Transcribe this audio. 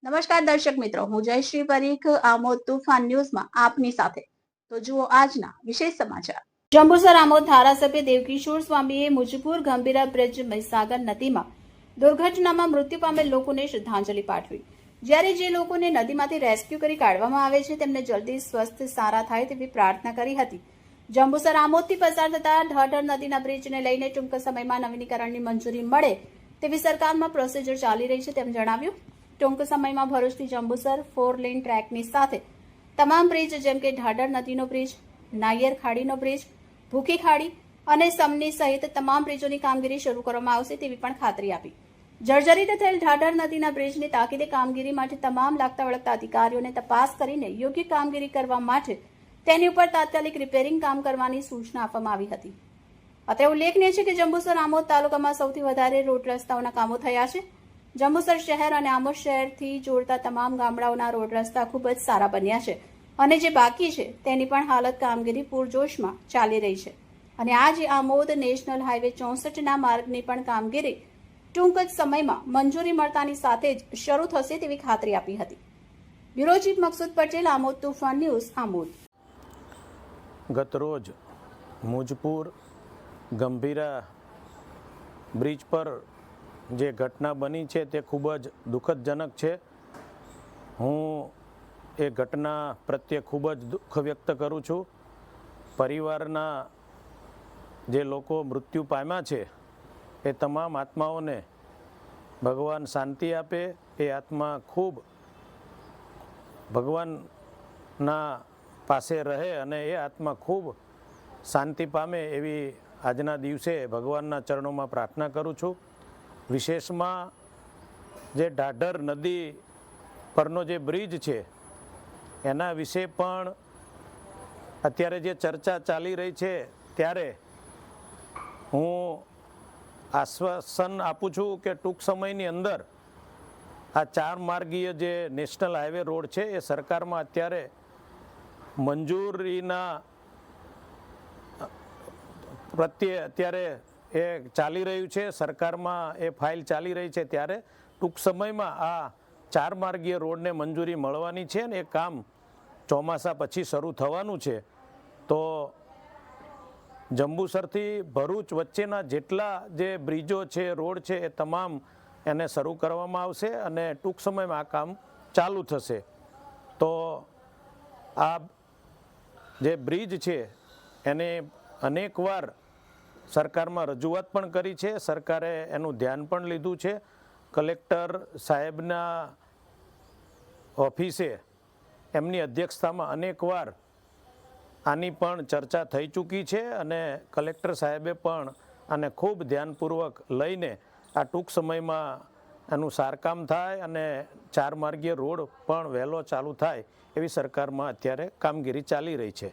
નમસ્કાર દર્શક મિત્રો, હું જયશ્રી પરીખ આમોદ તુફાન ન્યૂઝમાં આપની સાથે. તો જુઓ આજના વિશેષ સમાચાર. જંબુસર આમોદ ધારાસભ્ય દેવકિશોર સ્વામીએ મુજપુર ગંભીરા બ્રિજ મહીસાગર નદીમાં દુર્ઘટનામાં મૃત્યુ પામેલ લોકોને શ્રદ્ધાંજલિ પાઠવી. જ્યારે જે લોકોને નદીમાંથી રેસ્ક્યુ કરી કાઢવામાં આવે છે તેમને જલ્દી સ્વસ્થ સારા થાય તેવી પ્રાર્થના કરી હતી. જંબુસર આમોદથી પસાર થતા ઢાઢર નદીના બ્રિજને લઈને ટૂંક સમયમાં નવીનીકરણની મંજૂરી મળે તેવી સરકારમાં પ્રોસિજર ચાલી રહી છે તેમ જણાવ્યું. ટૂંક સમયમાં ભરૂચથી જંબુસર 4 લેન ટ્રેકની સાથે તમામ બ્રિજ જેમ કે ઢાઢર નદીનો બ્રિજ, નાયર ખાડીનો બ્રિજ, ભૂખી ખાડી અને સમની સહિત તમામ બ્રિજોની કામગીરી શરૂ કરવામાં આવશે તેવી પણ ખાતરી આપી. જર્જરિત થયેલ ઢાઢર નદીના બ્રિજની તાકીદે કામગીરી માટે તમામ લાગતા વળગતા અધિકારીઓને તપાસ કરીને યોગ્ય કામગીરી કરવા માટે તેની ઉપર તાત્કાલિક રિપેરિંગ કામ કરવાની સૂચના આપવામાં આવી હતી. અત્રે ઉલ્લેખનીય છે કે જંબુસર આમોદ તાલુકામાં સૌથી વધારે રોડ રસ્તાઓના કામો થયા છે. જંબુસર શહેર અને આમોદ શહેરથી જોડતા તમામ ગામડાઓના રોડ રસ્તા ખૂબ જ સારા બન્યા છે અને જે બાકી છે તેની પણ હાલત કામગીરી પૂરજોશમાં ચાલી રહી છે. અને આજે આમોદ નેશનલ હાઈવે 64ના માર્ગની પણ કામગીરી ટૂંક જ સમયમાં મંજૂરી મળતાની સાથે જ શરૂ થશે તેવી ખાતરી આપી હતી. Bureau chief Maksood Patel, Amod Toofan news, Amod. ગતરોજ મુજપુર ગંભીરા બ્રિજ પર જે ઘટના બની છે તે ખૂબ જ દુઃખદજનક છે. હું એ ઘટના પ્રત્યે ખૂબ જ દુઃખ વ્યક્ત કરું છું. પરિવારના જે લોકો મૃત્યુ પામ્યા છે એ તમામ આત્માઓને ભગવાન શાંતિ આપે, એ આત્મા ખૂબ ભગવાનના પાસે રહે અને એ આત્મા ખૂબ શાંતિ પામે એવી આજના દિવસે ભગવાનના ચરણોમાં પ્રાર્થના કરું છું. વિશેષમાં જે ઢાઢર નદી પરનો જે બ્રિજ છે એના વિશે પણ અત્યારે જે ચર્ચા ચાલી રહી છે ત્યારે હું આશ્વાસન આપું છું કે ટૂંક સમયની અંદર આ 4 માર્ગીય જે નેશનલ હાઈવે રોડ છે એ સરકારમાં અત્યારે મંજૂરીના પ્રત્યે અત્યારે એ ચાલી રહ્યું છે. સરકારમાં એ ફાઇલ ચાલી રહી છે ત્યારે ટૂંક સમયમાં આ 4 માર્ગીય રોડને મંજૂરી મળવાની છે અને એ કામ ચોમાસા પછી શરૂ થવાનું છે. તો જંબુસરથી ભરૂચ વચ્ચેના જેટલા જે બ્રિજો છે, રોડ છે, એ તમામ એને શરૂ કરવામાં આવશે અને ટૂંક સમયમાં આ કામ ચાલુ થશે. તો આ જે બ્રિજ છે એને અનેકવાર સરકારમાં રજૂઆત પણ કરી છે. સરકારે એનું ધ્યાન પણ લીધું છે. કલેક્ટર સાહેબના ઓફિસે એમની અધ્યક્ષતામાં અનેકવાર આની પણ ચર્ચા થઈ ચૂકી છે અને કલેક્ટર સાહેબે પણ આને ખૂબ ધ્યાનપૂર્વક લઈને આ ટૂંક સમયમાં એનું સારકામ થાય અને 4 માર્ગીય રોડ પણ વહેલો ચાલુ થાય એવી સરકારમાં અત્યારે કામગીરી ચાલી રહી છે.